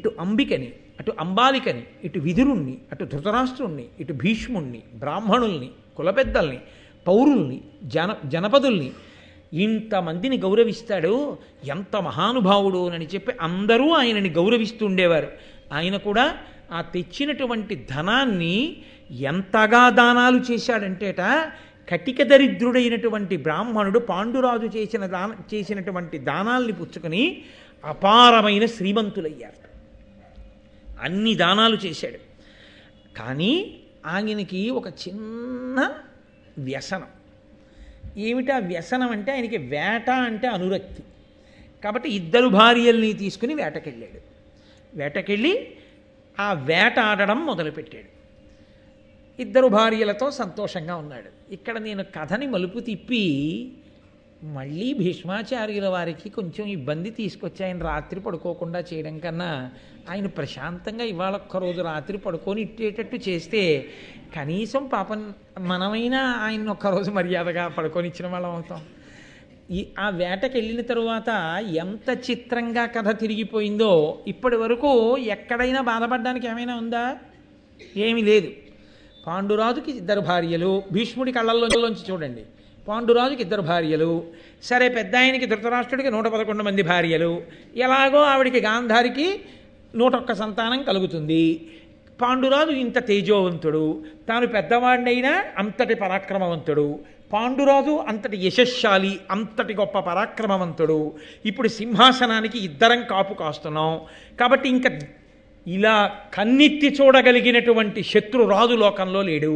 ఇటు అంబికని, అటు అంబాలికని, ఇటు విదురుణ్ణి, అటు ధృతరాష్ట్రుణ్ణి, ఇటు భీష్ముణ్ణి, బ్రాహ్మణుల్ని, కులపెద్దల్ని, పౌరుల్ని, జనపదుల్ని ఇంతమందిని గౌరవిస్తాడు. ఎంత మహానుభావుడు అని చెప్పి అందరూ ఆయనని గౌరవిస్తూ ఉండేవారు. ఆయన కూడా ఆ తెచ్చినటువంటి ధనాన్ని ఎంతగా దానాలు చేశాడంటేట, కటిక దరిద్రుడైనటువంటి బ్రాహ్మణుడు పాండురాజు చేసినటువంటి దానాల్ని పుచ్చుకొని అపారమైన శ్రీమంతులయ్యారు. అన్ని దానాలు చేశాడు. కానీ ఆయనకి ఒక చిన్న వ్యసనం. ఏమిటా వ్యసనం అంటే, ఆయనకి వేట అంటే అనురక్తి. కాబట్టి 2 భార్యల్ని తీసుకుని వేటకెళ్ళాడు. వేటకెళ్ళి ఆ వేట ఆడడం మొదలుపెట్టాడు. 2 భార్యలతో సంతోషంగా ఉన్నాడు. ఇక్కడ నేను కథని మలుపు తిప్పి మళ్ళీ భీష్మాచార్యుల వారికి కొంచెం ఇబ్బంది తీసుకొచ్చి ఆయన రాత్రి పడుకోకుండా చేయడం కన్నా, ఆయన ప్రశాంతంగా ఇవాళ ఒక్కరోజు రాత్రి పడుకొని ఇట్టేటట్టు చేస్తే కనీసం పాపం మనమైనా ఆయన ఒక్కరోజు మర్యాదగా పడుకొని ఇచ్చిన వాళ్ళం అవుతాం. ఆ వేటకి వెళ్ళిన తరువాత ఎంత చిత్రంగా కథ తిరిగిపోయిందో, ఇప్పటి వరకు ఎక్కడైనా బాధపడడానికి ఏమైనా ఉందా? ఏమీ లేదు. పాండురాజుకి 2 భార్యలు, భీష్ముడి కళ్ళల్లోంచి చూడండి, పాండురాజుకి 2 భార్యలు, సరే పెద్ద ఆయనకి ధృతరాష్ట్రుడికి 111 మంది భార్యలు, ఎలాగో ఆవిడికి గాంధారికి 101 సంతానం కలుగుతుంది. పాండురాజు ఇంత తేజోవంతుడు, తాను పెద్దవాడినైనా అంతటి పరాక్రమవంతుడు, పాండురాజు అంతటి యశస్శాలి, అంతటి గొప్ప పరాక్రమవంతుడు. ఇప్పుడు సింహాసనానికి 2 కాపు కాస్తున్నాం. కాబట్టి ఇంకా ఇలా కన్నెత్తి చూడగలిగినటువంటి శత్రు రాజు లోకంలో లేడు.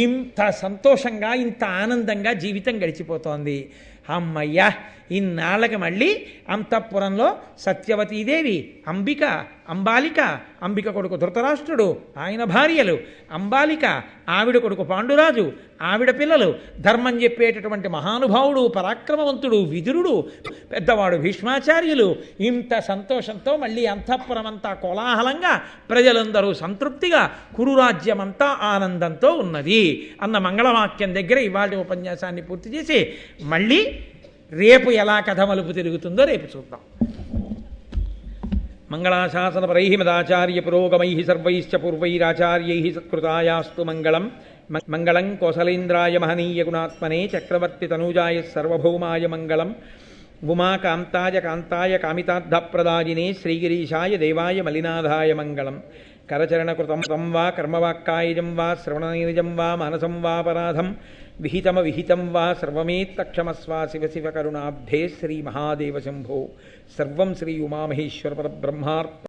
ఇంత సంతోషంగా, ఇంత ఆనందంగా జీవితం గడిచిపోతోంది. అమ్మయ్య, ఇన్నాళ్ళకి మళ్ళీ అంతఃపురంలో సత్యవతీదేవి, అంబిక, అంబిక కొడుకు ధృతరాష్ట్రుడు, ఆయన భార్యలు, అంబాలిక, ఆవిడ కొడుకు పాండురాజు, ఆవిడ పిల్లలు, ధర్మం చెప్పేటటువంటి మహానుభావుడు, పరాక్రమవంతుడు విదురుడు, పెద్దవాడు భీష్మాచార్యులు, ఇంత సంతోషంతో మళ్ళీ అంతఃపురం అంతా కోలాహలంగా, ప్రజలందరూ సంతృప్తిగా, కురురాజ్యమంతా ఆనందంతో ఉన్నది అన్న మంగళవాక్యం దగ్గర ఇవాళ ఉపన్యాసాన్ని పూర్తి చేసి మళ్ళీ రేపు ఎలా కథ మలుపు తిరుగుతుందో రేపు చూద్దాం. మంగళాశాసనపరై మదాచార్య పురోగమై సర్వైశ్చ పూర్వైరాచార్యై సత్కృతాయాస్తు మంగళం. మంగళం కోసలేంద్రాయ మహనీయ గుణాత్మనే చక్రవర్తి తనూజాయ సర్వభౌమాయ మంగళం. ఉమాకాంతాయ కాంతాయ కామితార్థప్రదాయినే శ్రీగిరీశాయ దేవాయ మలినాథాయ మంగళం. కరచరణకృతం వా కర్మవాక్కాయజం వా శ్రవణనైజం వా మానసం వాపరాధం విహితం వా సర్వమేత్తక్షమస్వా శివ శివ కరుణాబ్ధే శ్రీ మహాదేవ శంభో. సర్వం శ్రీ ఉమామహేశ్వర పరబ్రహ్మార్పణమస్తు.